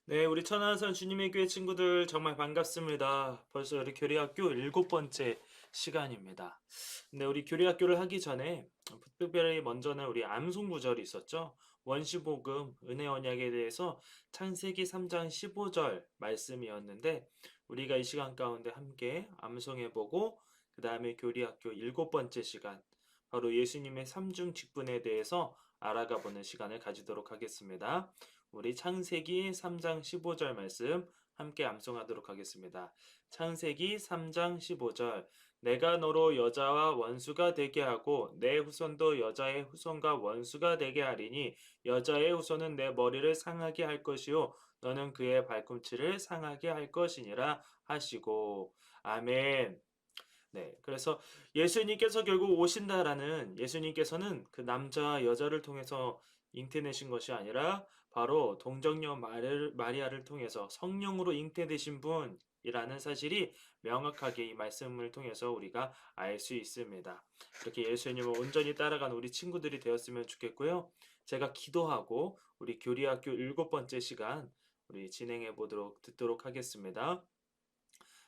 네, 우리 천하선 주님의 교회 친구들 정말 반갑습니다. 벌써 우리 교리학교 7번째 시간입니다. 네, 우리 교리학교를 하기 전에 특별히 먼저는 우리 암송 구절이 있었죠. 원시복음, 은혜 언약에 대해서 창세기 3장 15절 말씀이었는데 우리가 이 시간 가운데 함께 암송해보고 그 다음에 교리학교 7번째 시간 바로 예수님의 삼중 직분에 대해서 알아가 보는 시간을 가지도록 하겠습니다. 우리 창세기 3장 15절 말씀 함께 암송하도록 하겠습니다. 창세기 3장 15절 내가 너로 여자와 원수가 되게 하고 내 후손도 여자의 후손과 원수가 되게 하리니 여자의 후손은 내 머리를 상하게 할 것이요 너는 그의 발꿈치를 상하게 할 것이니라 하시고 아멘. 네, 그래서 예수님께서 결국 오신다라는 예수님께서는 그 남자와 여자를 통해서 잉태되신 것이 아니라 바로 동정녀 마리아를 통해서 성령으로 잉태되신 분이라는 사실이 명확하게 이 말씀을 통해서 우리가 알 수 있습니다. 이렇게 예수님을 온전히 따라간 우리 친구들이 되었으면 좋겠고요. 제가 기도하고 우리 교리학교 7번째 시간 우리 진행해 보도록 듣도록 하겠습니다.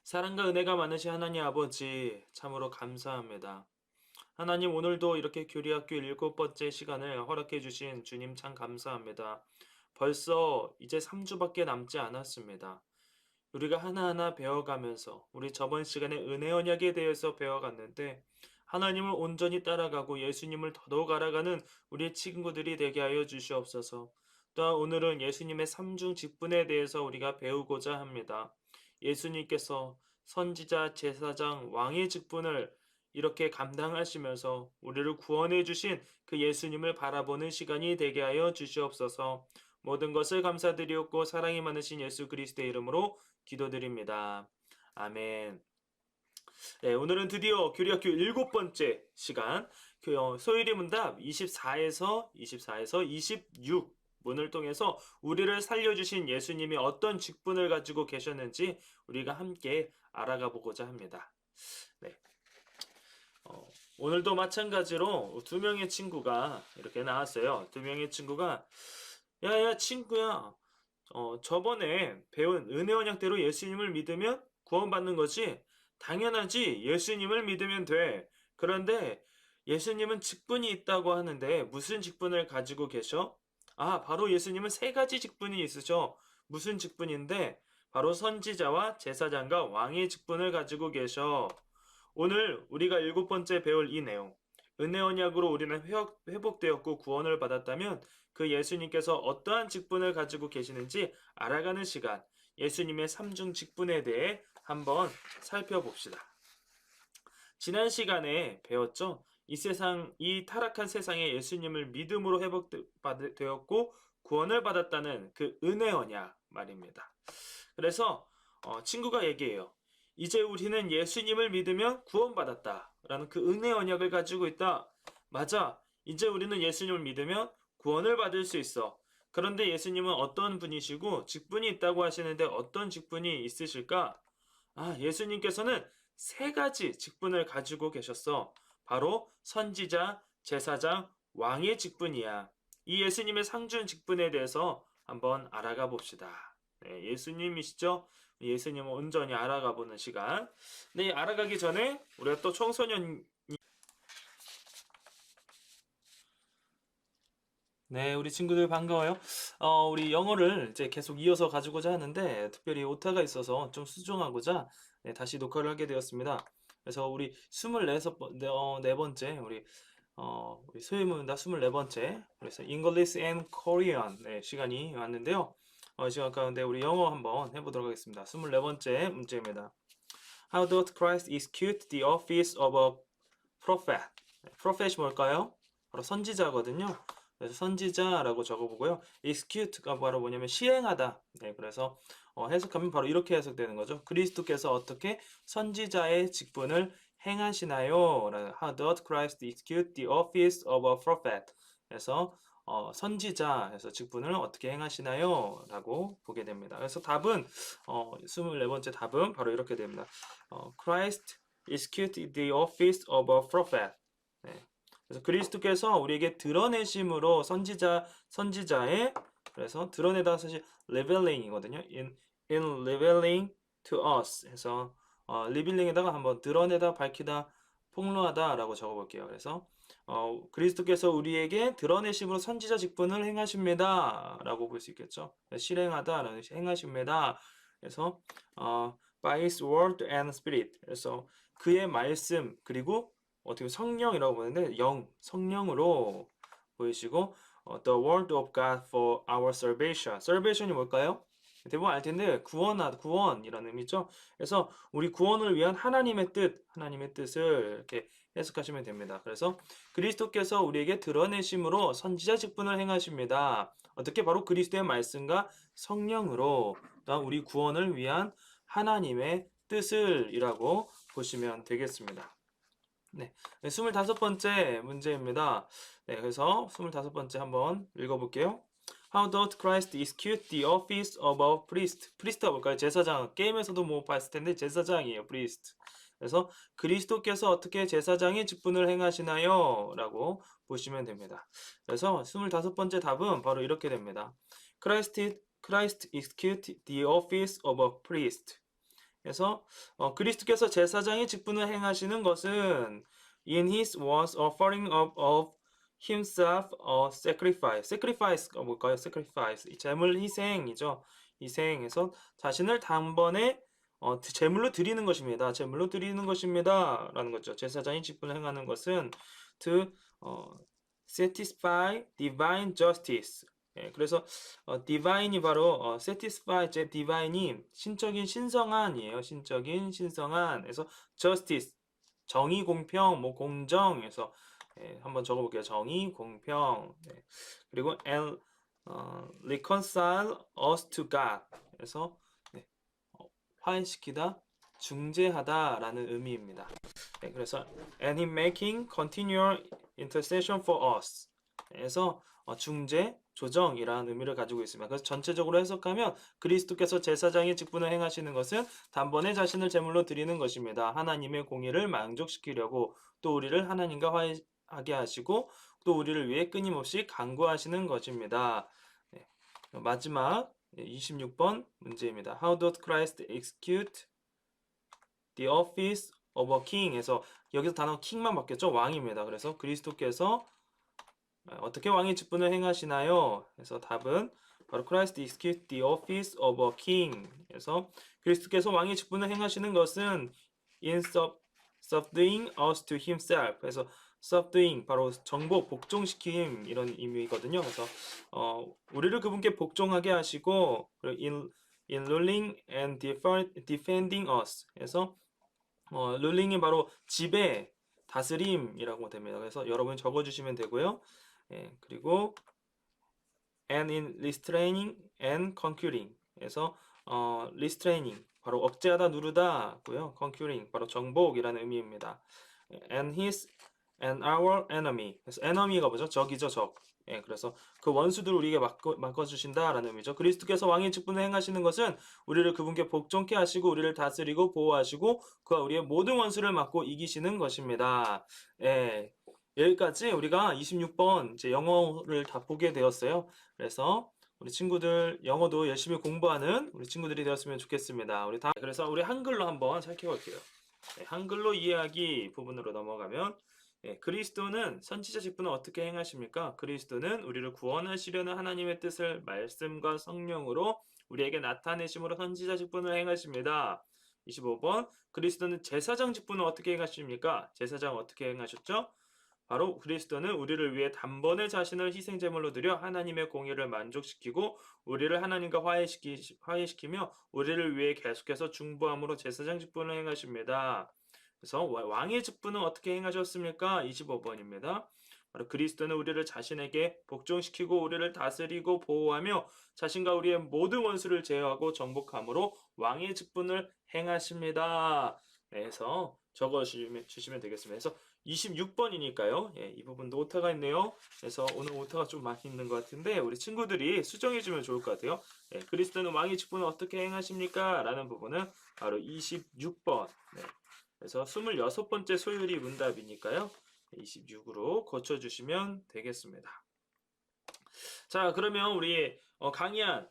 사랑과 은혜가 많으신 하나님 아버지, 참으로 감사합니다. 하나님 오늘도 이렇게 교리학교 7번째 시간을 허락해 주신 주님 참 감사합니다. 벌써 이제 3주밖에 남지 않았습니다. 우리가 하나하나 배워가면서 우리 저번 시간에 은혜 언약에 대해서 배워갔는데 하나님을 온전히 따라가고 예수님을 더더욱 알아가는 우리 친구들이 되게 하여 주시옵소서. 또한 오늘은 예수님의 삼중 직분에 대해서 우리가 배우고자 합니다. 예수님께서 선지자, 제사장, 왕의 직분을 이렇게 감당하시면서 우리를 구원해 주신 그 예수님을 바라보는 시간이 되게 하여 주시옵소서. 모든 것을 감사드리옵고 사랑이 많으신 예수 그리스도의 이름으로 기도드립니다. 아멘. 네, 오늘은 드디어 교리학교 7번째 시간 소일의 문답 24에서 26 문을 통해서 우리를 살려주신 예수님이 어떤 직분을 가지고 계셨는지 우리가 함께 알아가 보고자 합니다. 네. 오늘도 마찬가지로 두 명의 친구가 이렇게 나왔어요. 두 명의 친구가 야야 친구야 저번에 배운 은혜 언약대로 예수님을 믿으면 구원받는 거지? 당연하지. 예수님을 믿으면 돼. 그런데 예수님은 직분이 있다고 하는데 무슨 직분을 가지고 계셔? 아, 바로 예수님은 세 가지 직분이 있으셔. 무슨 직분인데? 바로 선지자와 제사장과 왕의 직분을 가지고 계셔. 오늘 우리가 7번째 배울 이 내용. 은혜 언약으로 우리는 회복되었고 구원을 받았다면 그 예수님께서 어떠한 직분을 가지고 계시는지 알아가는 시간, 예수님의 삼중 직분에 대해 한번 살펴봅시다. 지난 시간에 배웠죠? 이 타락한 세상에 예수님을 믿음으로 회복되었고 구원을 받았다는 그 은혜 언약 말입니다. 그래서 친구가 얘기해요. 이제 우리는 예수님을 믿으면 구원받았다 라는 그 은혜 언약을 가지고 있다. 맞아. 이제 우리는 예수님을 믿으면 구원을 받을 수 있어. 그런데 예수님은 어떤 분이시고 직분이 있다고 하시는데 어떤 직분이 있으실까? 아, 예수님께서는 세 가지 직분을 가지고 계셨어. 바로 선지자, 제사장, 왕의 직분이야. 이 예수님의 상준 직분에 대해서 한번 알아가 봅시다. 네, 예수님이시죠? 예수님을 온전히 알아가 보는 시간. 네, 알아가기 전에 우리가 또 청소년 네, 우리 친구들 반가워요. 우리 영어를 이제 계속 이어서 가지고자 하는데, 특별히 오타가 있어서 좀 수정하고자 네, 다시 녹화를 하게 되었습니다. 그래서 우리 24번째, 우리 소유문답 24번째, 그래서 English and Korean, 네, 시간이 왔는데요. 시간 가운데 우리 영어 한번 해보도록 하겠습니다. 24번째 문제입니다. How does Christ execute the office of a prophet? 네, prophet이 뭘까요? 바로 선지자거든요. 그래서 선지자라고 적어보고요. execute가 바로 뭐냐면 시행하다. 네, 그래서 해석하면 바로 이렇게 해석되는 거죠. 그리스도께서 어떻게 선지자의 직분을 행하시나요? How does Christ execute the office of a prophet? 그래서 선지자에서 직분을 어떻게 행하시나요? 라고 보게 됩니다. 그래서 답은 24번째 답은 바로 이렇게 됩니다. Christ execute the office of a prophet. 네. 그래서 그리스도께서 우리에게 드러내심으로 선지자의 그래서 드러내다 사실 revealing이거든요. in revealing to us 해서 revealing에다가 한번 드러내다, 밝히다, 폭로하다라고 적어볼게요. 그래서 그리스도께서 우리에게 드러내심으로 선지자 직분을 행하십니다라고 볼 수 있겠죠. 실행하다라는 행하십니다. 그래서 by His word and spirit. 그래서 그의 말씀 그리고 어떻게 성령이라고 보는데 성령으로 보이시고 the word of God for our salvation. salvation이 뭘까요? 대부분 알 텐데 구원이라는 의미죠. 그래서 우리 구원을 위한 하나님의 뜻을 이렇게 해석하시면 됩니다. 그래서 그리스도께서 우리에게 드러내심으로 선지자 직분을 행하십니다. 어떻게 바로 그리스도의 말씀과 성령으로 우리 구원을 위한 하나님의 뜻을이라고 보시면 되겠습니다. 네, 25번째 문제입니다. 네, 그래서 25번째 한번 읽어볼게요. How does Christ execute the office of a priest? 프리스트가 뭘까요? 제사장. 게임에서도 뭐 봤을 텐데 제사장이에요. 프리스트. 그래서 그리스도께서 어떻게 제사장의 직분을 행하시나요? 라고 보시면 됩니다. 그래서 25번째 답은 바로 이렇게 됩니다. Christ execute the office of a priest. 그래서 그리스도께서 제사장의 직분을 행하시는 것은 in his was offering up of himself a sacrifice. sacrifice가 뭘까요? sacrifice. 제물 희생이죠. 희생해서 자신을 단번에 제물로 드리는 것입니다. 제물로 드리는 것입니다. 라는 거죠. 제사장이 직분을 행하는 것은 to satisfy divine justice. 예, 그래서 divine이 바로 satisfy, divine이 신적인 신성한이에요. 신적인 신성한. 그래서 justice, 정의, 공평, 뭐 공정에서 한번 적어볼게요. 정의, 공평. 네. 그리고 and reconcile us to God. 그래서 네, 화해시키다, 중재하다라는 의미입니다. 네, 그래서 and in making continual intercession for us. 그래서 중재, 조정이라는 의미를 가지고 있습니다. 그래서 전체적으로 해석하면 그리스도께서 제사장의 직분을 행하시는 것은 단번에 자신을 제물로 드리는 것입니다. 하나님의 공의를 만족시키려고 또 우리를 하나님과 화해하게 하시고 또 우리를 위해 끊임없이 간구하시는 것입니다. 네. 마지막 26번 문제입니다. How does Christ execute the office of a king? 에서 여기서 단어 king만 바뀌었죠? 왕입니다. 그래서 그리스도께서 어떻게 왕의 직분을 행하시나요? 그래서 답은 바로 Christ execute the office of a king. 그래서 그리스도께서 왕의 직분을 행하시는 것은 in subduing us to himself. 그래서 subduing 바로 정복, 복종시킴 이런 의미거든요. 그래서 우리를 그분께 복종하게 하시고 in ruling and defending us. 그래서 룰링이 바로 지배, 다스림이라고 됩니다. 그래서 여러분 적어주시면 되고요. 예, 그리고 and in restraining and conquering. 그래서 restraining 바로 억제하다, 누르다고요. conquering 바로 정복이라는 의미입니다. and our enemy. 그래서 enemy가 뭐죠? 적이죠, 적. 예, 그래서 그 원수들 우리에게 맡겨주신다라는 의미죠. 그리스도께서 왕의 직분을 행하시는 것은 우리를 그분께 복종케 하시고 우리를 다스리고 보호하시고 그와 우리의 모든 원수를 맡고 이기시는 것입니다. 예, 여기까지 우리가 26번 이제 영어를 다 보게 되었어요. 그래서 우리 친구들 영어도 열심히 공부하는 우리 친구들이 되었으면 좋겠습니다. 그래서 우리 한글로 한번 살펴볼게요. 네, 한글로 이해하기 부분으로 넘어가면 그리스도는 선지자 직분을 어떻게 행하십니까? 그리스도는 우리를 구원하시려는 하나님의 뜻을 말씀과 성령으로 우리에게 나타내심으로 선지자 직분을 행하십니다. 25번 그리스도는 제사장 직분을 어떻게 행하십니까? 제사장 어떻게 행하셨죠? 바로 그리스도는 우리를 위해 단번에 자신을 희생제물로 드려 하나님의 공의를 만족시키고 우리를 하나님과 화해시키며 우리를 위해 계속해서 중보함으로 제사장 직분을 행하십니다. 그래서 왕의 직분은 어떻게 행하셨습니까? 25번입니다. 바로 그리스도는 우리를 자신에게 복종시키고 우리를 다스리고 보호하며 자신과 우리의 모든 원수를 제어하고 정복함으로 왕의 직분을 행하십니다. 그래서 적어주시면 되겠습니다. 그래서 26번이니까요. 예, 이 부분도 오타가 있네요. 그래서 오늘 오타가 좀 많이 있는 것 같은데 우리 친구들이 수정해주면 좋을 것 같아요. 예, 그리스도는 왕의 직분을 어떻게 행하십니까? 라는 부분은 바로 26번. 네. 그래서 26번째 소율이 문답이니까요. 26으로 고쳐주시면 되겠습니다. 자, 그러면 우리 강의안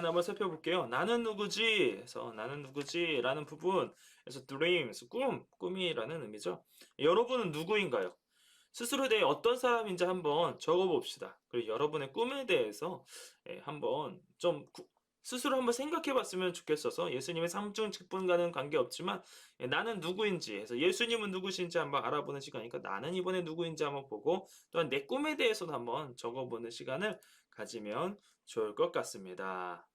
한번 살펴볼게요. 나는 누구지? 해서 나는 누구지?라는 부분에서 dreams, 꿈이라는 의미죠. 여러분은 누구인가요? 스스로에 대해 어떤 사람인지 한번 적어봅시다. 그리고 여러분의 꿈에 대해서 한번 좀 스스로 한번 생각해 봤으면 좋겠어서 예수님의 삼중 직분과는 관계없지만 나는 누구인지 해서 예수님은 누구신지 한번 알아보는 시간이니까 나는 이번에 누구인지 한번 보고 또한 내 꿈에 대해서도 한번 적어보는 시간을 가지면 좋을 것 같습니다.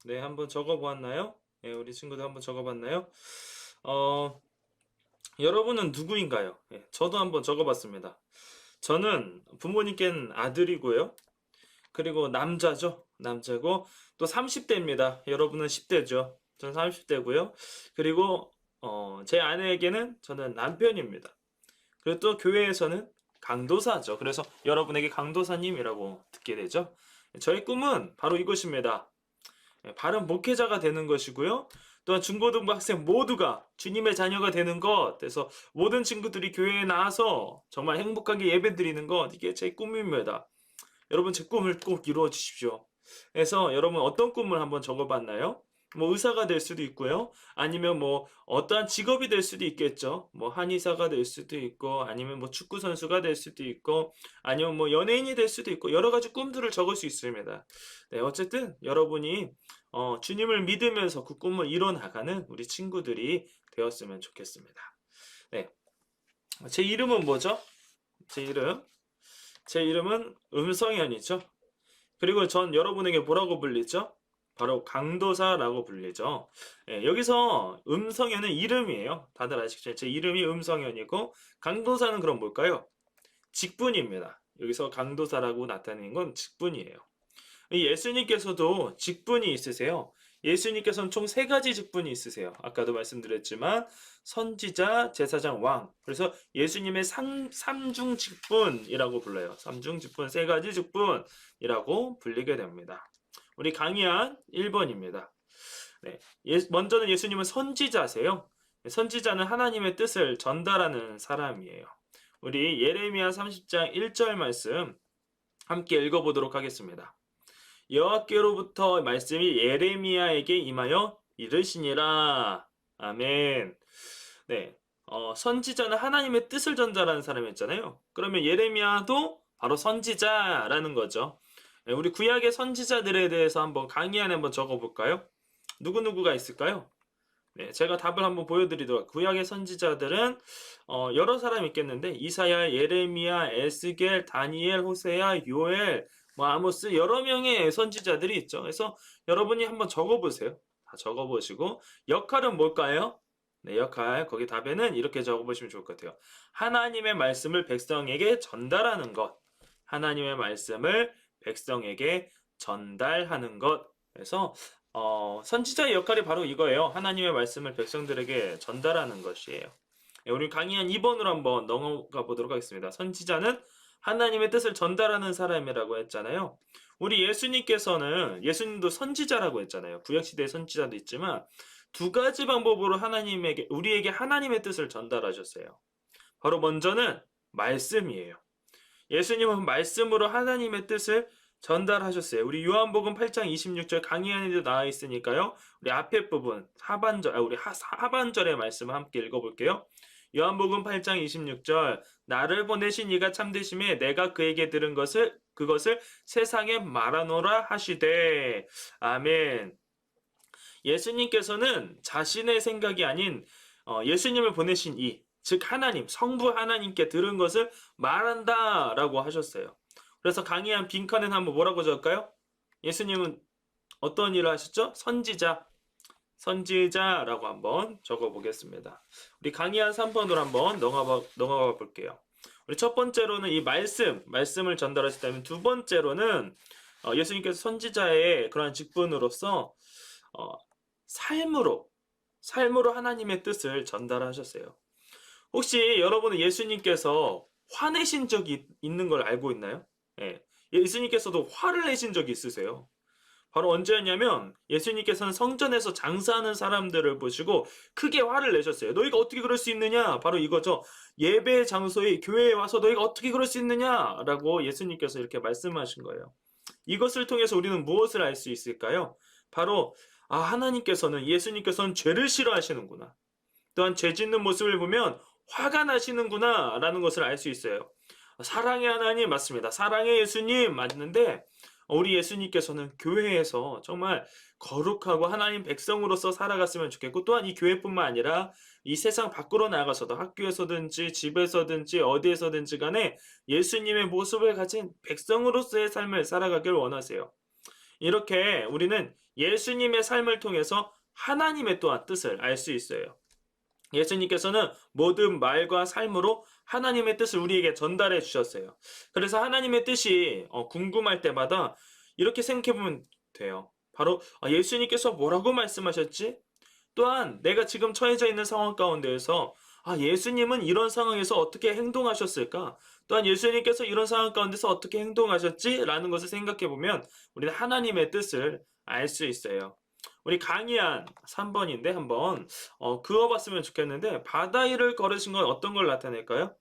네, 한번 적어보았나요? 네, 우리 친구들 한번 적어봤나요? 어, 여러분은 누구인가요? 저도 한번 적어봤습니다. 저는 부모님께는 아들이고요. 그리고 남자죠. 남자고 또 30대입니다. 여러분은 10대죠. 저는 30대고요. 그리고 제 아내에게는 저는 남편입니다. 그리고 또 교회에서는 강도사죠. 그래서 여러분에게 강도사님이라고 듣게 되죠. 저의 꿈은 바로 이것입니다. 바른 목회자가 되는 것이고요. 또한 중고등부 학생 모두가 주님의 자녀가 되는 것. 그래서 모든 친구들이 교회에 나와서 정말 행복하게 예배드리는 것. 이게 제 꿈입니다. 여러분 제 꿈을 꼭 이루어 주십시오. 그래서 여러분 어떤 꿈을 한번 적어봤나요? 뭐 의사가 될 수도 있고요. 아니면 뭐 어떠한 직업이 될 수도 있겠죠. 뭐 한의사가 될 수도 있고, 아니면 뭐 축구 선수가 될 수도 있고, 아니면 뭐 연예인이 될 수도 있고, 여러 가지 꿈들을 적을 수 있습니다. 네, 어쨌든 여러분이 주님을 믿으면서 그 꿈을 이뤄 나가는 우리 친구들이 되었으면 좋겠습니다. 네, 제 이름은 뭐죠? 제 이름. 제 이름은 음성현이죠. 그리고 전 여러분에게 뭐라고 불리죠? 바로 강도사라고 불리죠. 여기서 음성현은 이름이에요. 다들 아시죠? 제 이름이 음성현이고 강도사는 그럼 뭘까요? 직분입니다. 여기서 강도사라고 나타내는 건 직분이에요. 예수님께서도 직분이 있으세요. 예수님께서는 총 세 가지 직분이 있으세요. 아까도 말씀드렸지만 선지자, 제사장, 왕. 그래서 예수님의 삼중 직분이라고 불러요. 삼중 직분, 세 가지 직분이라고 불리게 됩니다. 우리 강의한 1번입니다. 네. 먼저는 예수님은 선지자세요. 선지자는 하나님의 뜻을 전달하는 사람이에요. 우리 예레미야 30장 1절 말씀 함께 읽어보도록 하겠습니다. 여호와께로부터 말씀이 예레미야에게 임하여 이르시니라. 아멘. 네. 선지자는 하나님의 뜻을 전달하는 사람이었잖아요. 그러면 예레미야도 바로 선지자라는 거죠. 네, 우리 구약의 선지자들에 대해서 한번 강의 안에 한번 적어볼까요? 누구누구가 있을까요? 네, 제가 답을 한번 보여드리도록. 구약의 선지자들은 여러 사람 있겠는데 이사야, 예레미야, 에스겔, 다니엘, 호세야, 요엘, 뭐 아모스 여러 명의 선지자들이 있죠. 그래서 여러분이 한번 적어보세요. 다 적어보시고 역할은 뭘까요? 네, 역할 거기 답에는 이렇게 적어보시면 좋을 것 같아요. 하나님의 말씀을 백성에게 전달하는 것. 하나님의 말씀을 백성에게 전달하는 것. 그래서 선지자의 역할이 바로 이거예요. 하나님의 말씀을 백성들에게 전달하는 것이에요. 우리 강의한 2번으로 한번 넘어가 보도록 하겠습니다. 선지자는 하나님의 뜻을 전달하는 사람이라고 했잖아요. 우리 예수님께서는 예수님도 선지자라고 했잖아요. 구약시대의 선지자도 있지만 두 가지 방법으로 우리에게 하나님의 뜻을 전달하셨어요. 바로 먼저는 말씀이에요. 예수님은 말씀으로 하나님의 뜻을 전달하셨어요. 우리 요한복음 8장 26절 강의 안에도 나와 있으니까요. 우리 앞에 부분 우리 하반절의 말씀을 함께 읽어볼게요. 요한복음 8장 26절 나를 보내신 이가 참되심에 내가 그에게 들은 그것을 세상에 말하노라 하시되 아멘. 예수님께서는 자신의 생각이 아닌 예수님을 보내신 즉 하나님, 성부 하나님께 들은 것을 말한다라고 하셨어요. 그래서 강의한 빈칸은 한번 뭐라고 적을까요? 예수님은 어떤 일을 하셨죠? 선지자라고 한번 적어보겠습니다. 우리 강의한 3번으로 한번 넘어가 볼게요. 우리 첫 번째로는 이 말씀을 전달하셨다면 두 번째로는 예수님께서 선지자의 그러한 직분으로서 삶으로 하나님의 뜻을 전달하셨어요. 혹시 여러분은 예수님께서 화내신 적이 있는 걸 알고 있나요? 예. 예수님께서도 화를 내신 적이 있으세요. 바로 언제였냐면 예수님께서는 성전에서 장사하는 사람들을 보시고 크게 화를 내셨어요. 너희가 어떻게 그럴 수 있느냐? 바로 이거죠. 예배 장소에 교회에 와서 너희가 어떻게 그럴 수 있느냐? 라고 예수님께서 이렇게 말씀하신 거예요. 이것을 통해서 우리는 무엇을 알 수 있을까요? 바로 예수님께서는 죄를 싫어하시는구나. 또한 죄 짓는 모습을 보면 화가 나시는구나 라는 것을 알 수 있어요. 사랑의 하나님 맞습니다. 사랑의 예수님 맞는데 우리 예수님께서는 교회에서 정말 거룩하고 하나님 백성으로서 살아갔으면 좋겠고 또한 이 교회뿐만 아니라 이 세상 밖으로 나가서도 학교에서든지 집에서든지 어디에서든지 간에 예수님의 모습을 가진 백성으로서의 삶을 살아가길 원하세요. 이렇게 우리는 예수님의 삶을 통해서 하나님의 또한 뜻을 알 수 있어요. 예수님께서는 모든 말과 삶으로 하나님의 뜻을 우리에게 전달해 주셨어요. 그래서 하나님의 뜻이 궁금할 때마다 이렇게 생각해 보면 돼요. 바로 예수님께서 뭐라고 말씀하셨지? 또한 내가 지금 처해져 있는 상황 가운데에서 예수님은 이런 상황에서 어떻게 행동하셨을까? 또한 예수님께서 이런 상황 가운데서 어떻게 행동하셨지? 라는 것을 생각해 보면 우리는 하나님의 뜻을 알 수 있어요. 우리 강의한 3번인데 한번 그어봤으면 좋겠는데 바다 위를 걸으신 건 어떤 걸 나타낼까요?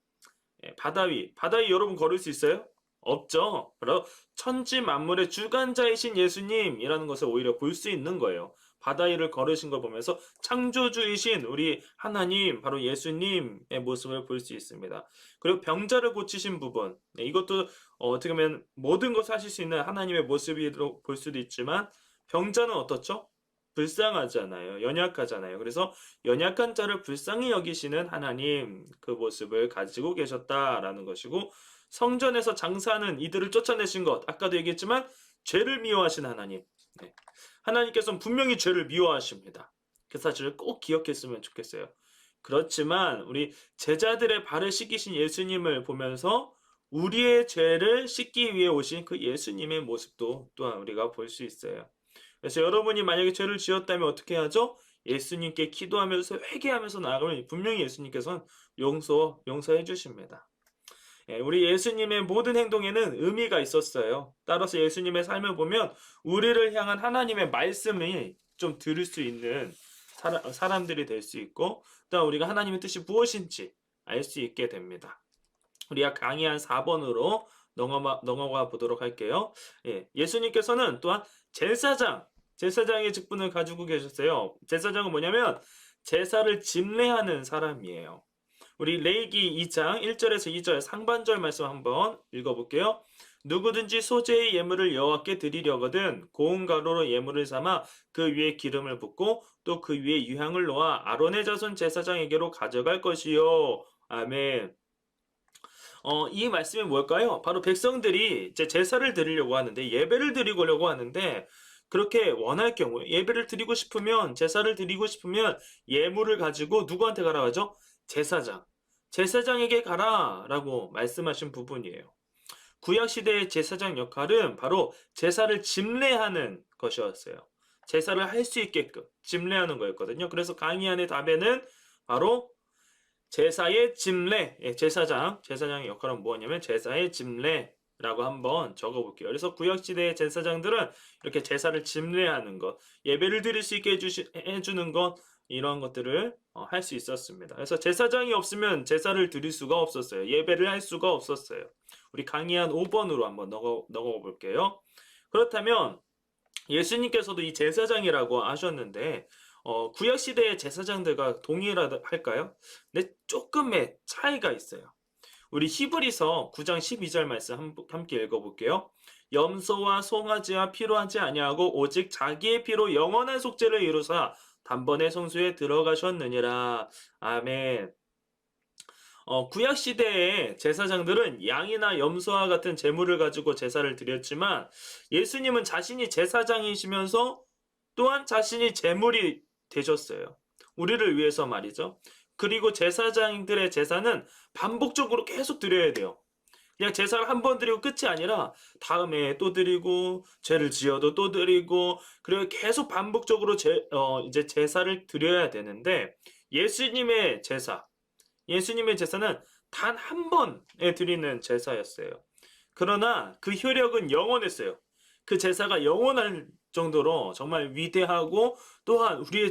바다 위 여러분 걸을 수 있어요? 없죠. 바로 천지 만물의 주관자이신 예수님이라는 것을 오히려 볼 수 있는 거예요. 바다 위를 걸으신 걸 보면서 창조주이신 우리 하나님, 바로 예수님의 모습을 볼 수 있습니다. 그리고 병자를 고치신 부분, 이것도 어떻게 보면 모든 것을 하실 수 있는 하나님의 모습으로 볼 수도 있지만 병자는 어떻죠? 불쌍하잖아요. 연약하잖아요. 그래서 연약한 자를 불쌍히 여기시는 하나님 그 모습을 가지고 계셨다라는 것이고 성전에서 장사하는 이들을 쫓아내신 것 아까도 얘기했지만 죄를 미워하신 하나님 하나님께서는 분명히 죄를 미워하십니다. 그 사실을 꼭 기억했으면 좋겠어요. 그렇지만 우리 제자들의 발을 씻기신 예수님을 보면서 우리의 죄를 씻기 위해 오신 그 예수님의 모습도 또한 우리가 볼 수 있어요. 그래서 여러분이 만약에 죄를 지었다면 어떻게 하죠? 예수님께 기도하면서 회개하면서 나아가면 분명히 예수님께서는 용서해 주십니다. 우리 예수님의 모든 행동에는 의미가 있었어요. 따라서 예수님의 삶을 보면 우리를 향한 하나님의 말씀이 좀 들을 수 있는 사람들이 될 수 있고 또 우리가 하나님의 뜻이 무엇인지 알 수 있게 됩니다. 우리가 강의한 4번으로 넘어가 보도록 할게요. 예수님께서는 또한 제사장의 직분을 가지고 계셨어요. 제사장은 뭐냐면 제사를 집례하는 사람이에요. 우리 레위기 2장 1절에서 2절 상반절 말씀 한번 읽어볼게요. 누구든지 소재의 예물을 여호와께 드리려거든 고운 가루로 예물을 삼아 그 위에 기름을 붓고 또 그 위에 유향을 놓아 아론의 자손 제사장에게로 가져갈 것이요. 아멘. 이 말씀이 뭘까요? 바로 백성들이 이제 제사를 드리려고 하는데 예배를 드리려고 하는데 그렇게 원할 경우에 예배를 드리고 싶으면 제사를 드리고 싶으면 예물을 가지고 누구한테 가라 하죠? 제사장에게 가라라고 말씀하신 부분이에요. 구약시대의 제사장 역할은 바로 제사를 집례하는 것이었어요. 제사를 할 수 있게끔 집례하는 거였거든요. 그래서 강의 안의 답에는 바로 제사의 집례, 제사장의 역할은 뭐냐면 제사의 집례, 라고 한번 적어볼게요. 그래서 구약시대의 제사장들은 이렇게 제사를 집례하는 것, 예배를 드릴 수 있게 해주는 것, 이런 것들을 할 수 있었습니다. 그래서 제사장이 없으면 제사를 드릴 수가 없었어요. 예배를 할 수가 없었어요. 우리 강의한 5번으로 한번 넘어가 볼게요. 그렇다면 예수님께서도 이 제사장이라고 하셨는데 구약시대의 제사장들과 동일할까요? 네, 조금의 차이가 있어요. 우리 히브리서 9장 12절 말씀 함께 읽어볼게요. 염소와 송아지와 피로 하지 아니하고 오직 자기의 피로 영원한 속죄를 이루사 단번에 성소에 들어가셨느니라. 아멘. 구약 시대의 제사장들은 양이나 염소와 같은 제물을 가지고 제사를 드렸지만 예수님은 자신이 제사장이시면서 또한 자신이 제물이 되셨어요. 우리를 위해서 말이죠. 그리고 제사장들의 제사는 반복적으로 계속 드려야 돼요. 그냥 제사를 한 번 드리고 끝이 아니라 다음에 또 드리고 죄를 지어도 또 드리고 그리고 계속 반복적으로 이제 제사를 드려야 되는데 예수님의 제사는 단 한 번에 드리는 제사였어요. 그러나 그 효력은 영원했어요. 그 제사가 영원할 정도로 정말 위대하고 또한 우리의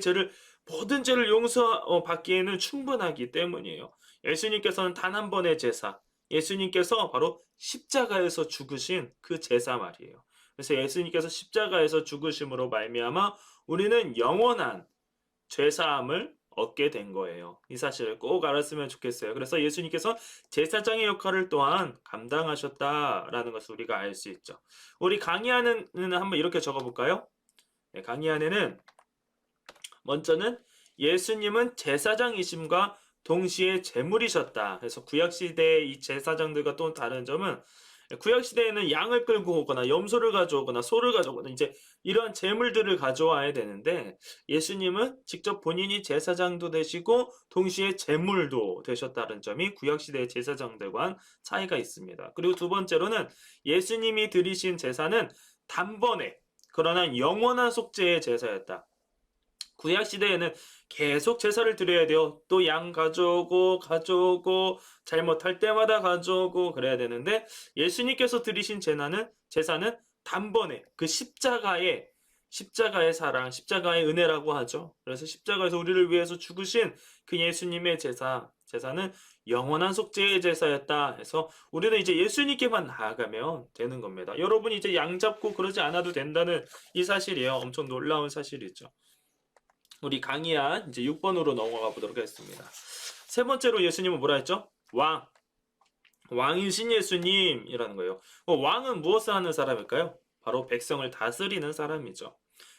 모든 죄를 용서받기에는 충분하기 때문이에요. 예수님께서는 단 한 번의 제사, 예수님께서 바로 십자가에서 죽으신 그 제사 말이에요. 그래서 예수님께서 십자가에서 죽으심으로 말미암아 우리는 영원한 죄사함을 얻게 된 거예요. 이 사실을 꼭 알았으면 좋겠어요. 그래서 예수님께서 제사장의 역할을 또한 감당하셨다라는 것을 우리가 알 수 있죠. 우리 강의 안에는 한번 이렇게 적어볼까요? 네, 강의 안에는 먼저는 예수님은 제사장이심과 동시에 제물이셨다. 그래서 구약시대의 이 제사장들과 또 다른 점은 구약시대에는 양을 끌고 오거나 염소를 가져오거나 소를 가져오거나 이제 이러한 제물들을 가져와야 되는데 예수님은 직접 본인이 제사장도 되시고 동시에 제물도 되셨다는 점이 구약시대의 제사장들과는 차이가 있습니다. 그리고 두 번째로는 예수님이 드리신 제사는 단번에 그러나 영원한 속죄의 제사였다. 구약 시대에는 계속 제사를 드려야 돼요. 또 양 가져오고 잘못할 때마다 가져오고 그래야 되는데 예수님께서 드리신 제사는 단번에 그 십자가의 사랑, 십자가의 은혜라고 하죠. 그래서 십자가에서 우리를 위해서 죽으신 그 예수님의 제사는 영원한 속죄의 제사였다 해서 우리는 이제 예수님께만 나아가면 되는 겁니다. 여러분이 이제 양 잡고 그러지 않아도 된다는 이 사실이에요. 엄청 놀라운 사실이죠. 우리 강의한 이제 6번으로 넘어가 보도록 하겠습니다. 세 번째로 예수님은 뭐라 했죠? 왕이신 예수님이라는 거예요. 왕은 무엇을 하는 사람일까요? 바로 백성을 다스리는 사람이죠.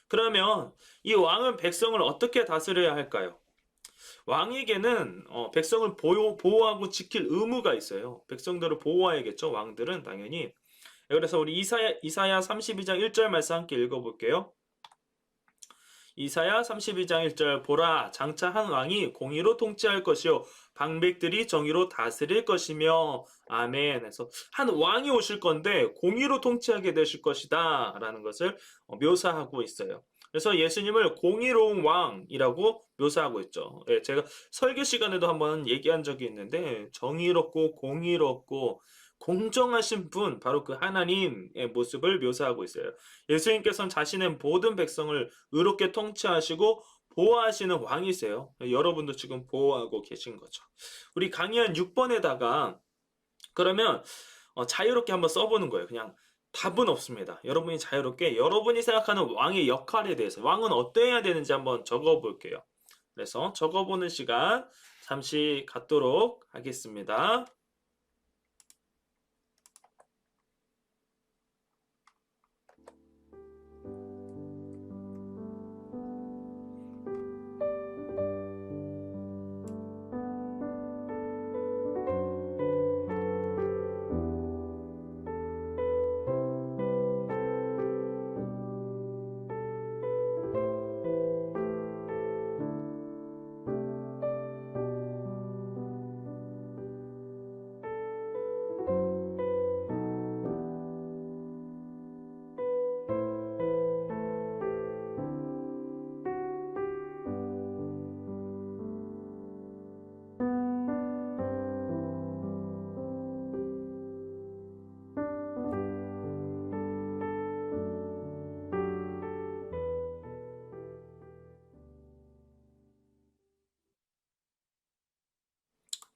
그러면 이 왕은 백성을 어떻게 다스려야 할까요? 왕에게는 백성을 보호하고 지킬 의무가 있어요. 백성들을 보호해야겠죠. 왕들은 당연히. 그래서 우리 이사야 32장 1절 말씀 함께 읽어볼게요. 이사야 32장 1절 보라 장차 한 왕이 공의로 통치할 것이요 방백들이 정의로 다스릴 것이며 아멘. 그래서 한 왕이 오실 건데 공의로 통치하게 되실 것이다 라는 것을 묘사하고 있어요. 그래서 예수님을 공의로운 왕이라고 묘사하고 있죠. 예, 제가 설교 시간에도 한번 얘기한 적이 있는데 정의롭고 공의롭고 공정하신 분 바로 그 하나님의 모습을 묘사하고 있어요. 예수님께서는 자신의 모든 백성을 의롭게 통치하시고 보호하시는 왕이세요. 여러분도 지금 보호하고 계신 거죠. 우리 강의한 6번에다가 그러면 자유롭게 한번 써보는 거예요. 그냥 답은 없습니다. 여러분이 자유롭게 여러분이 생각하는 왕의 역할에 대해서 왕은 어떠해야 되는지 한번 적어볼게요. 그래서 적어보는 시간 잠시 갖도록 하겠습니다.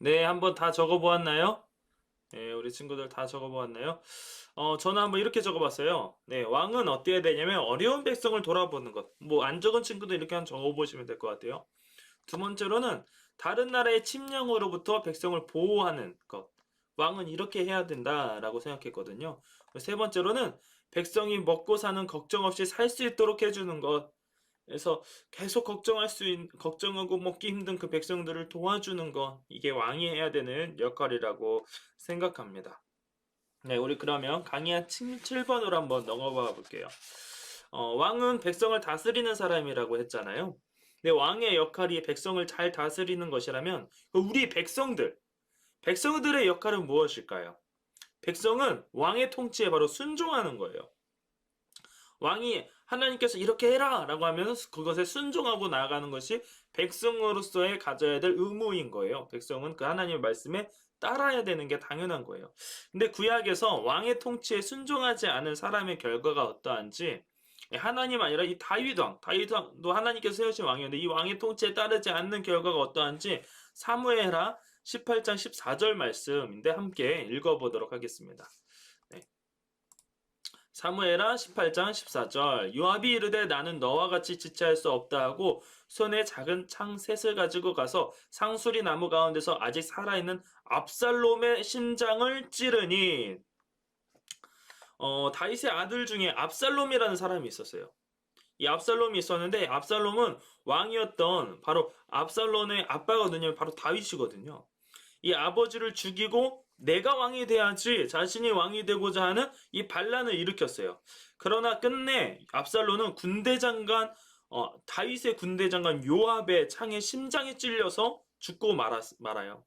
네, 한번 다 적어보았나요? 네, 우리 친구들 다 적어보았나요? 저는 한번 이렇게 적어봤어요. 네, 왕은 어때야 되냐면 어려운 백성을 돌아보는 것. 뭐 안 적은 친구도 이렇게 한번 적어보시면 될 것 같아요. 두 번째로는 다른 나라의 침략으로부터 백성을 보호하는 것. 왕은 이렇게 해야 된다라고 생각했거든요. 세 번째로는 백성이 먹고 사는 걱정 없이 살 수 있도록 해주는 것. 그래서 계속 걱정하고 먹기 힘든 그 백성들을 도와주는 것. 이게 왕이 해야 되는 역할이라고 생각합니다. 네, 우리 그러면 강의 한 7번으로 한번 넘어가 볼게요. 왕은 백성을 다스리는 사람이라고 했잖아요. 근데 왕의 역할이 백성을 잘 다스리는 것이라면 우리 백성들의 역할은 무엇일까요? 백성은 왕의 통치에 바로 순종하는 거예요. 왕이 하나님께서 이렇게 해라 라고 하면 그것에 순종하고 나아가는 것이 백성으로서의 가져야 될 의무인 거예요. 백성은 그 하나님의 말씀에 따라야 되는 게 당연한 거예요. 근데 구약에서 왕의 통치에 순종하지 않은 사람의 결과가 어떠한지 하나님 아니라 이 다윗왕도 하나님께서 세우신 왕이었는데 이 왕의 통치에 따르지 않는 결과가 어떠한지 사무엘하 18장 14절 말씀인데 함께 읽어보도록 하겠습니다. 네. 사무엘하 18장 14절 요압이 이르되 나는 너와 같이 지체할 수 없다 하고 손에 작은 창 셋을 가지고 가서 상수리 나무 가운데서 아직 살아있는 압살롬의 심장을 찌르니 다윗의 아들 중에 압살롬이라는 사람이 있었어요. 이 압살롬이 있었는데 압살롬은 왕이었던 바로 압살롬의 아빠거든요. 바로 다윗이거든요. 이 아버지를 죽이고 내가 왕이 돼야지 자신이 왕이 되고자 하는 이 반란을 일으켰어요. 그러나 끝내 압살롬은 다윗의 군대 장관 요압의 창에 심장이 찔려서 죽고 말아요.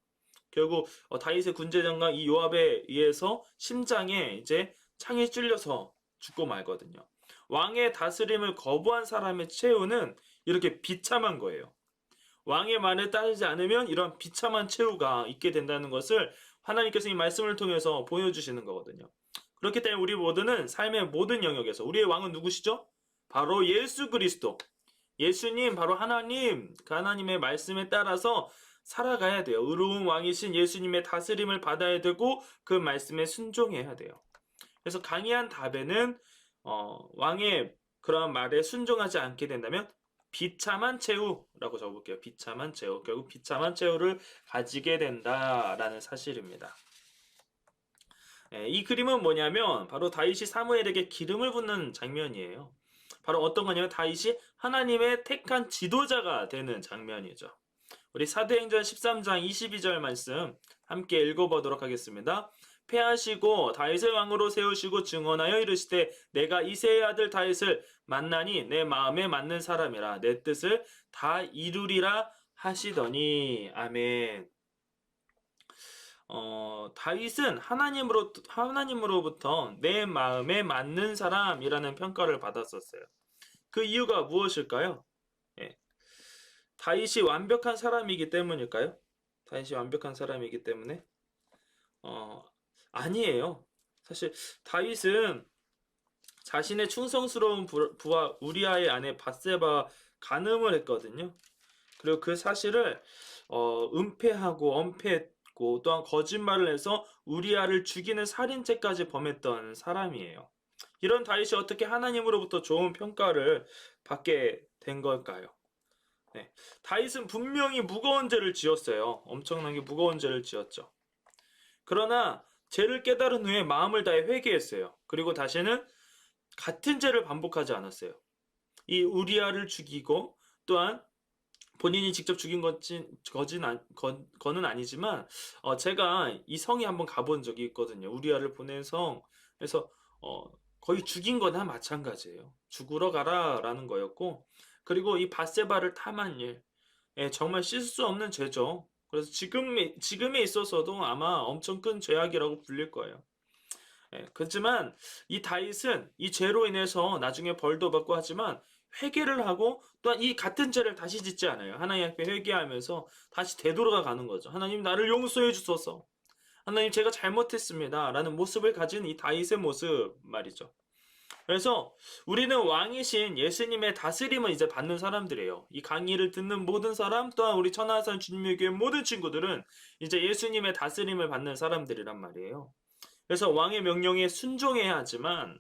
결국 다윗의 군대 장관 이 요압에 의해서 심장에 이제 창에 찔려서 죽고 말거든요. 왕의 다스림을 거부한 사람의 최후는 이렇게 비참한 거예요. 왕의 말을 따르지 않으면 이런 비참한 최후가 있게 된다는 것을 하나님께서 이 말씀을 통해서 보여주시는 거거든요. 그렇기 때문에 우리 모두는 삶의 모든 영역에서 우리의 왕은 누구시죠? 바로 예수 그리스도. 예수님, 바로 하나님, 그 하나님의 말씀에 따라서 살아가야 돼요. 의로운 왕이신 예수님의 다스림을 받아야 되고 그 말씀에 순종해야 돼요. 그래서 강의한 답에는 왕의 그러한 말에 순종하지 않게 된다면 비참한 최후라고 적어볼게요. 비참한 최후. 결국 비참한 최후를 가지게 된다라는 사실입니다. 이 그림은 뭐냐면 바로 다윗이 사무엘에게 기름을 붓는 장면이에요. 바로 어떤 거냐면 다윗이 하나님의 택한 지도자가 되는 장면이죠. 우리 사도행전 13장 22절 말씀 함께 읽어보도록 하겠습니다. 패하시고 다윗을 왕으로 세우시고 증언하여 이르시되 내가 이새의 아들 다윗을 만나니 내 마음에 맞는 사람이라 내 뜻을 다 이루리라 하시더니 아멘. 다윗은 하나님으로부터 내 마음에 맞는 사람이라는 평가를 받았었어요. 그 이유가 무엇일까요? 예. 다윗이 완벽한 사람이기 때문일까요? 다윗이 완벽한 사람이기 때문에 아니에요. 사실 다윗은 자신의 충성스러운 부하 우리아의 아내 밧세바 간음을 했거든요. 그리고 그 사실을 은폐하고 엄폐했고 또한 거짓말을 해서 우리아를 죽이는 살인죄까지 범했던 사람이에요. 이런 다윗이 어떻게 하나님으로부터 좋은 평가를 받게 된 걸까요? 네. 다윗은 분명히 무거운 죄를 지었어요. 엄청나게 무거운 죄를 지었죠. 그러나 죄를 깨달은 후에 마음을 다해 회개했어요. 그리고 다시는 같은 죄를 반복하지 않았어요. 이 우리아를 죽이고 또한 본인이 직접 죽인 거는 아니지만 제가 이 성에 한번 가본 적이 있거든요. 우리아를 보낸 성. 그래서 거의 죽인 거나 마찬가지예요. 죽으러 가라라는 거였고 그리고 이 밧세바를 탐한 일. 정말 씻을 수 없는 죄죠. 그래서 지금에 있어서도 아마 엄청 큰 죄악이라고 불릴 거예요. 그렇지만 이 다윗은 이 죄로 인해서 나중에 벌도 받고 하지만 회개를 하고 또한 이 같은 죄를 다시 짓지 않아요. 하나님 앞에 회개하면서 다시 되돌아가 가는 거죠. 하나님 나를 용서해 주소서. 하나님 제가 잘못했습니다. 라는 모습을 가진 이 다윗의 모습 말이죠. 그래서 우리는 왕이신 예수님의 다스림을 이제 받는 사람들이에요. 이 강의를 듣는 모든 사람, 또한 우리 천하산 주님의 교회 모든 친구들은 이제 예수님의 다스림을 받는 사람들이란 말이에요. 그래서 왕의 명령에 순종해야 하지만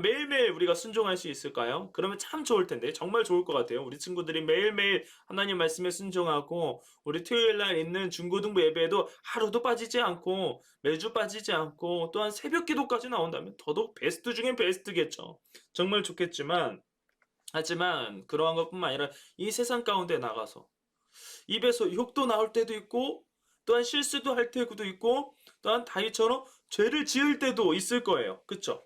매일매일 우리가 순종할 수 있을까요? 그러면 참 좋을 텐데, 정말 좋을 것 같아요. 우리 친구들이 매일매일 하나님 말씀에 순종하고, 우리 토요일 날 있는 중고등부 예배에도 하루도 빠지지 않고, 매주 빠지지 않고, 또한 새벽 기도까지 나온다면 더더욱 베스트 중엔 베스트겠죠. 정말 좋겠지만, 하지만 그러한 것뿐만 아니라 이 세상 가운데 나가서 입에서 욕도 나올 때도 있고, 또한 실수도 할 때도 있고, 또한 다윗처럼 죄를 지을 때도 있을 거예요. 그쵸?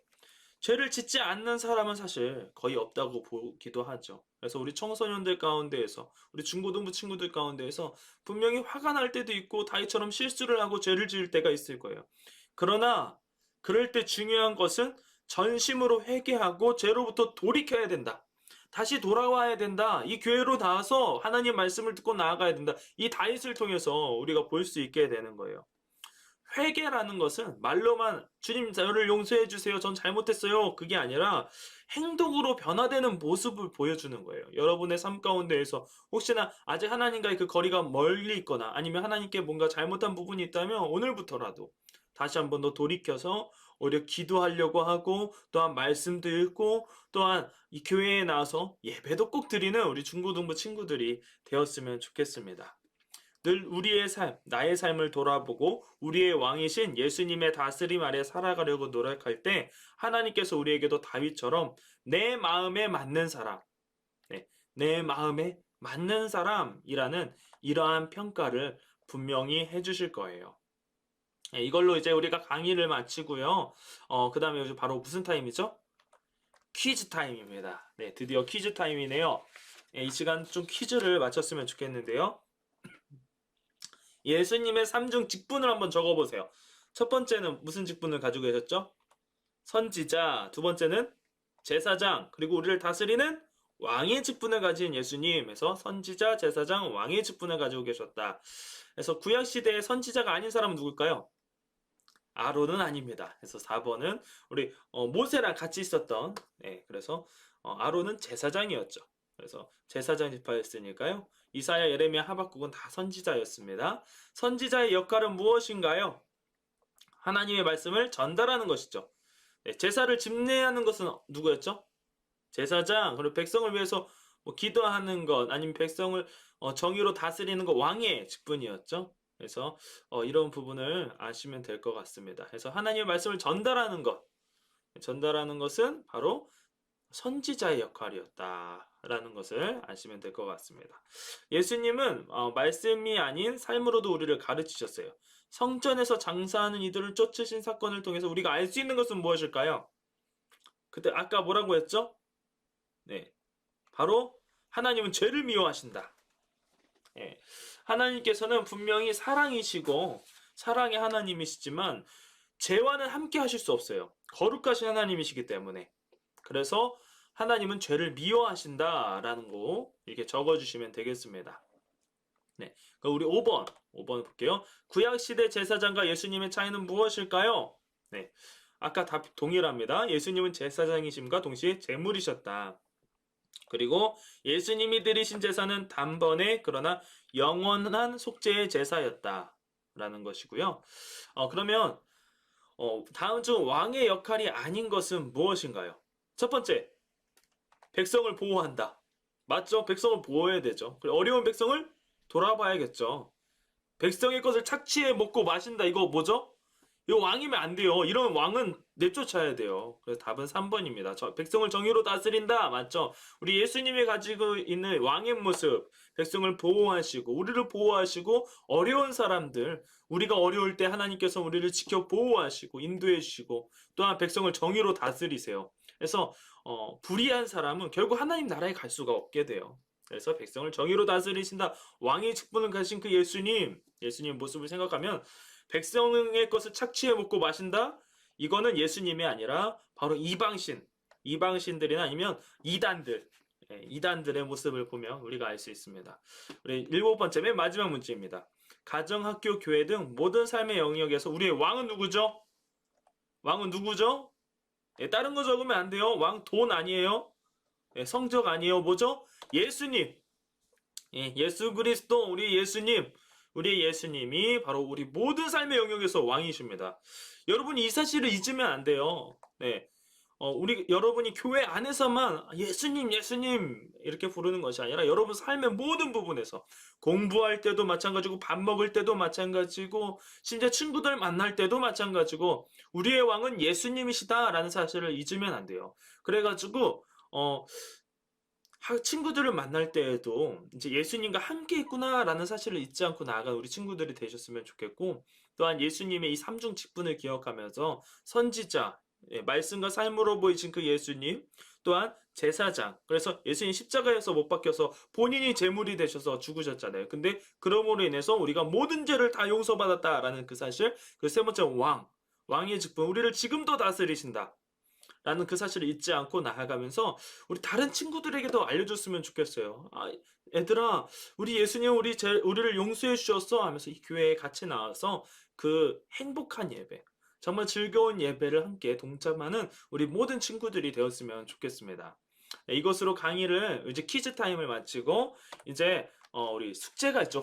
죄를 짓지 않는 사람은 사실 거의 없다고 보기도 하죠. 그래서 우리 청소년들 가운데에서, 우리 중고등부 친구들 가운데에서 분명히 화가 날 때도 있고 다윗처럼 실수를 하고 죄를 지을 때가 있을 거예요. 그러나 그럴 때 중요한 것은 전심으로 회개하고 죄로부터 돌이켜야 된다. 다시 돌아와야 된다. 이 교회로 나와서 하나님 말씀을 듣고 나아가야 된다. 이 다윗을 통해서 우리가 볼 수 있게 되는 거예요. 회개라는 것은 말로만 주님 저를 용서해 주세요. 전 잘못했어요. 그게 아니라 행동으로 변화되는 모습을 보여주는 거예요. 여러분의 삶 가운데에서 혹시나 아직 하나님과의 그 거리가 멀리 있거나 아니면 하나님께 뭔가 잘못한 부분이 있다면 오늘부터라도 다시 한번 더 돌이켜서 오히려 기도하려고 하고 또한 말씀도 읽고 또한 이 교회에 나와서 예배도 꼭 드리는 우리 중고등부 친구들이 되었으면 좋겠습니다. 늘 우리의 삶, 나의 삶을 돌아보고 우리의 왕이신 예수님의 다스림 아래 살아가려고 노력할 때 하나님께서 우리에게도 다윗처럼 내 마음에 맞는 사람, 내 마음에 맞는 사람이라는 이러한 평가를 분명히 해주실 거예요. 이걸로 이제 우리가 강의를 마치고요. 그 다음에 요즘 바로 무슨 타임이죠? 퀴즈 타임입니다. 네, 드디어 퀴즈 타임이네요. 이 시간 좀 퀴즈를 마쳤으면 좋겠는데요. 예수님의 삼중 직분을 한번 적어보세요. 첫 번째는 무슨 직분을 가지고 계셨죠? 선지자. 두 번째는 제사장. 그리고 우리를 다스리는 왕의 직분을 가진 예수님에서 선지자, 제사장, 왕의 직분을 가지고 계셨다. 그래서 구약시대의 선지자가 아닌 사람은 누굴까요? 아론은 아닙니다. 그래서 4번은 우리 모세랑 같이 있었던 그래서 아론은 제사장이었죠. 그래서 제사장 지파였으니까요. 이사야, 예레미야, 하박국은 다 선지자였습니다. 선지자의 역할은 무엇인가요? 하나님의 말씀을 전달하는 것이죠. 제사를 집례하는 것은 누구였죠? 제사장. 그리고 백성을 위해서 기도하는 것 아니면 백성을 정의로 다스리는 것 왕의 직분이었죠. 그래서 이런 부분을 아시면 될 것 같습니다. 그래서 하나님의 말씀을 전달하는 것은 바로 선지자의 역할이었다라는 것을 아시면 될 것 같습니다. 예수님은 말씀이 아닌 삶으로도 우리를 가르치셨어요. 성전에서 장사하는 이들을 쫓으신 사건을 통해서 우리가 알 수 있는 것은 무엇일까요? 그때 아까 뭐라고 했죠? 네, 바로 하나님은 죄를 미워하신다. 하나님께서는 분명히 사랑이시고 사랑의 하나님이시지만 죄와는 함께 하실 수 없어요. 거룩하신 하나님이시기 때문에. 그래서 하나님은 죄를 미워하신다라는 거 이렇게 적어주시면 되겠습니다. 네, 그럼 우리 5번 볼게요. 구약시대 제사장과 예수님의 차이는 무엇일까요? 네, 아까 답 동일합니다. 예수님은 제사장이심과 동시에 제물이셨다. 그리고 예수님이 드리신 제사는 단번에 그러나 영원한 속죄의 제사였다라는 것이고요. 그러면 다음 중 왕의 역할이 아닌 것은 무엇인가요? 첫 번째, 백성을 보호한다. 맞죠? 백성을 보호해야 되죠. 어려운 백성을 돌아봐야겠죠. 백성의 것을 착취해 먹고 마신다. 이거 뭐죠? 이거 왕이면 안 돼요. 이런 왕은 내쫓아야 돼요. 그래서 답은 3번입니다. 백성을 정의로 다스린다. 맞죠? 우리 예수님이 가지고 있는 왕의 모습, 백성을 보호하시고, 우리를 보호하시고, 어려운 사람들, 우리가 어려울 때 하나님께서 우리를 지켜 보호하시고, 인도해 주시고, 또한 백성을 정의로 다스리세요. 그래서, 불의한 사람은 결국 하나님 나라에 갈 수가 없게 돼요. 그래서 백성을 정의로 다스리신다. 왕의 직분을 가신 그 예수님 모습을 생각하면 백성의 것을 착취해 먹고 마신다? 이거는 예수님이 아니라 바로 이방신들이나 아니면 이단들의 모습을 보면 우리가 알 수 있습니다. 우리 7번째 맨 마지막 문제입니다. 가정, 학교, 교회 등 모든 삶의 영역에서 우리의 왕은 누구죠? 왕은 누구죠? 예, 다른 거 적으면 안 돼요. 왕 돈 아니에요. 예, 성적 아니에요. 뭐죠? 예수님. 예, 예수 그리스도 우리 예수님. 우리 예수님이 바로 우리 모든 삶의 영역에서 왕이십니다. 여러분이 이 사실을 잊으면 안 돼요. 네. 우리 여러분이 교회 안에서만 예수님, 예수님 이렇게 부르는 것이 아니라 여러분 삶의 모든 부분에서 공부할 때도 마찬가지고 밥 먹을 때도 마찬가지고 심지어 친구들 만날 때도 마찬가지고 우리의 왕은 예수님이시다라는 사실을 잊으면 안 돼요. 그래가지고 친구들을 만날 때에도 이제 예수님과 함께 있구나라는 사실을 잊지 않고 나아간 우리 친구들이 되셨으면 좋겠고 또한 예수님의 이 삼중 직분을 기억하면서 선지자, 예, 말씀과 삶으로 보이신 그 예수님 또한 제사장 그래서 예수님 십자가에서 못 박혀서 본인이 제물이 되셔서 죽으셨잖아요. 근데 그러므로 인해서 우리가 모든 죄를 다 용서받았다라는 그 사실 그 세 번째 왕의 직분 우리를 지금도 다스리신다. 라는 그 사실을 잊지 않고 나아가면서 우리 다른 친구들에게도 알려줬으면 좋겠어요. 얘들아, 우리 예수님 우리를 용서해 주셨어 하면서 이 교회에 같이 나와서 그 행복한 예배, 정말 즐거운 예배를 함께 동참하는 우리 모든 친구들이 되었으면 좋겠습니다. 네, 이것으로 강의를 이제 퀴즈 타임을 마치고 이제 우리 숙제가 있죠.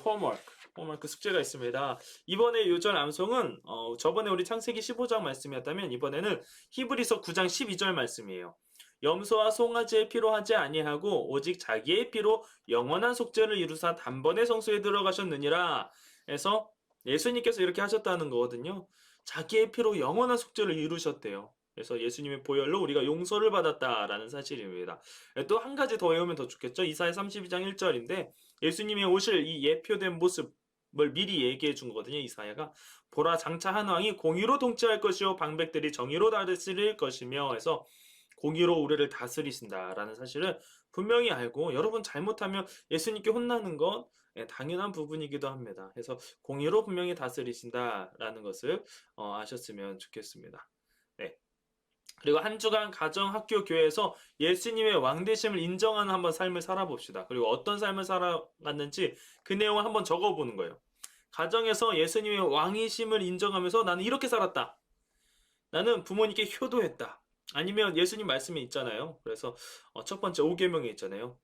홈워크 숙제가 있습니다. 이번에 요절 암송은 저번에 우리 창세기 15장 말씀이었다면 이번에는 히브리서 9장 12절 말씀이에요. 염소와 송아지의 피로 하지 아니하고 오직 자기의 피로 영원한 속죄를 이루사 단번에 성소에 들어가셨느니라. 해서 예수님께서 이렇게 하셨다는 거거든요. 자기의 피로 영원한 속죄를 이루셨대요. 그래서 예수님의 보혈로 우리가 용서를 받았다라는 사실입니다. 또 한 가지 더 외우면 더 좋겠죠. 이사야 32장 1절인데 예수님이 오실 이 예표된 모습을 미리 얘기해 준 거거든요. 이사야가 보라 장차 한 왕이 공의로 통치할 것이요 방백들이 정의로 다스릴 것이며 해서 공의로 우리를 다스리신다라는 사실을 분명히 알고 여러분 잘못하면 예수님께 혼나는 건 당연한 부분이기도 합니다. 그래서 공의로 분명히 다스리신다라는 것을 아셨으면 좋겠습니다. 네. 그리고 한 주간 가정, 학교, 교회에서 예수님의 왕되심을 인정하는 한번 삶을 살아봅시다. 그리고 어떤 삶을 살아갔는지 그 내용을 한번 적어보는 거예요. 가정에서 예수님의 왕이심을 인정하면서 나는 이렇게 살았다. 나는 부모님께 효도했다. 아니면 예수님 말씀에 있잖아요. 그래서 첫 번째 5계명에 있잖아요.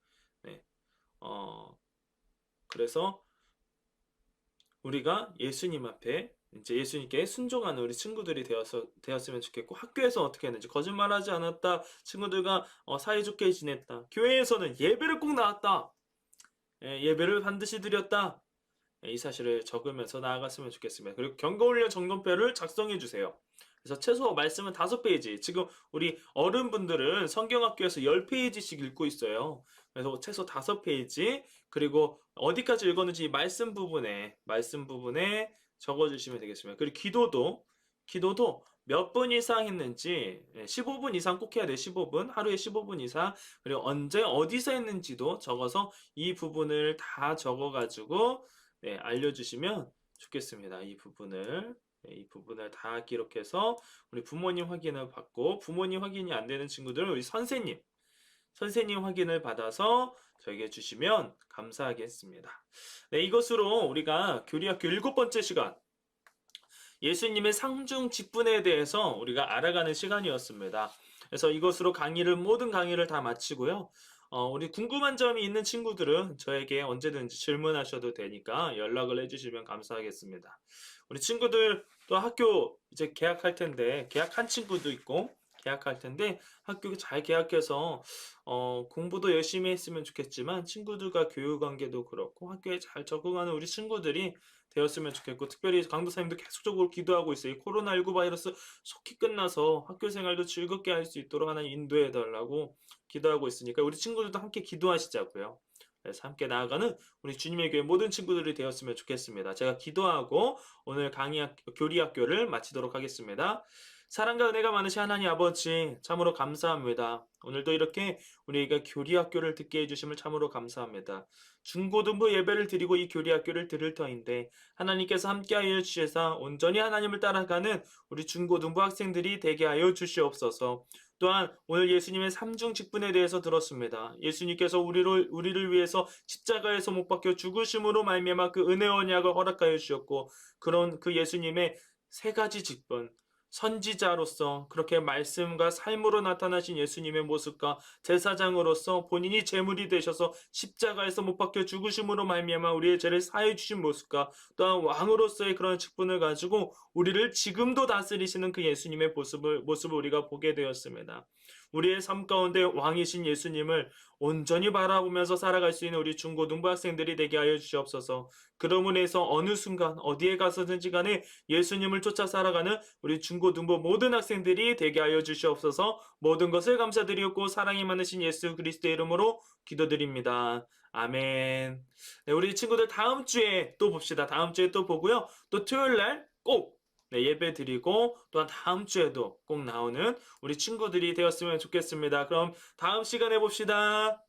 네. 그래서 우리가 예수님 앞에 이제 예수님께 순종하는 우리 친구들이 되었으면 좋겠고 학교에서 어떻게 했는지 거짓말하지 않았다. 친구들과 사이좋게 지냈다. 교회에서는 예배를 꼭 나왔다. 예배를 반드시 드렸다. 이 사실을 적으면서 나아갔으면 좋겠습니다. 그리고 경고훈련 점검표를 작성해 주세요. 그래서 최소 말씀은 5페이지. 지금 우리 어른분들은 성경학교에서 10페이지씩 읽고 있어요. 그래서 최소 5페이지. 그리고 어디까지 읽었는지 말씀 부분에 적어주시면 되겠습니다. 그리고 기도도 몇 분 이상 했는지 15분 이상 꼭 해야 돼요. 15분 하루에 15분 이상 그리고 언제 어디서 했는지도 적어서 이 부분을 다 적어가지고 네, 알려주시면 좋겠습니다. 이 부분을 다 기록해서 우리 부모님 확인을 받고 부모님 확인이 안 되는 친구들은 우리 선생님 확인을 받아서 저에게 주시면 감사하겠습니다. 네, 이것으로 우리가 교리학교 7번째 시간 예수님의 상중 직분에 대해서 우리가 알아가는 시간이었습니다. 그래서 이것으로 모든 강의를 다 마치고요. 우리 궁금한 점이 있는 친구들은 저에게 언제든지 질문하셔도 되니까 연락을 해주시면 감사하겠습니다. 우리 친구들 또 학교 이제 개학할 텐데, 개학한 친구도 있고, 개학할 텐데, 학교 잘 개학해서, 공부도 열심히 했으면 좋겠지만, 친구들과 교육 관계도 그렇고, 학교에 잘 적응하는 우리 친구들이 되었으면 좋겠고, 특별히 강도사님도 계속적으로 기도하고 있어요. 이 코로나19 바이러스 속히 끝나서 학교 생활도 즐겁게 할 수 있도록 하나님 인도해 달라고 기도하고 있으니까 우리 친구들도 함께 기도하시자고요. 그래서 함께 나아가는 우리 주님의 교회 모든 친구들이 되었으면 좋겠습니다. 제가 기도하고 오늘 교리학교를 마치도록 하겠습니다. 사랑과 은혜가 많으신 하나님 아버지 참으로 감사합니다. 오늘도 이렇게 우리가 교리학교를 듣게 해주심을 참으로 감사합니다. 중고등부 예배를 드리고 이 교리학교를 들을 터인데 하나님께서 함께하여 주셔서 온전히 하나님을 따라가는 우리 중고등부 학생들이 되게 하여 주시옵소서. 또한 오늘 예수님의 삼중 직분에 대해서 들었습니다. 예수님께서 우리를 위해서 십자가에서 못 박혀 죽으심으로 말미암아 그 은혜 언약을 허락하여 주셨고 그런 그 예수님의 세 가지 직분 선지자로서 그렇게 말씀과 삶으로 나타나신 예수님의 모습과 제사장으로서 본인이 제물이 되셔서 십자가에서 못 박혀 죽으심으로 말미암아 우리의 죄를 사해 주신 모습과 또한 왕으로서의 그런 직분을 가지고 우리를 지금도 다스리시는 그 예수님의 모습을 우리가 보게 되었습니다. 우리의 삶 가운데 왕이신 예수님을 온전히 바라보면서 살아갈 수 있는 우리 중고등부 학생들이 되게 하여 주시옵소서. 그러므로 해서 어느 순간 어디에 가서든지 간에 예수님을 쫓아 살아가는 우리 중고등부 모든 학생들이 되게 하여 주시옵소서. 모든 것을 감사드리옵고 사랑이 많으신 예수 그리스도의 이름으로 기도드립니다. 아멘. 네, 우리 친구들 다음 주에 또 봅시다. 다음 주에 또 보고요. 또 토요일 날꼭 예배 드리고 또한 다음 주에도 꼭 나오는 우리 친구들이 되었으면 좋겠습니다. 그럼 다음 시간에 봅시다.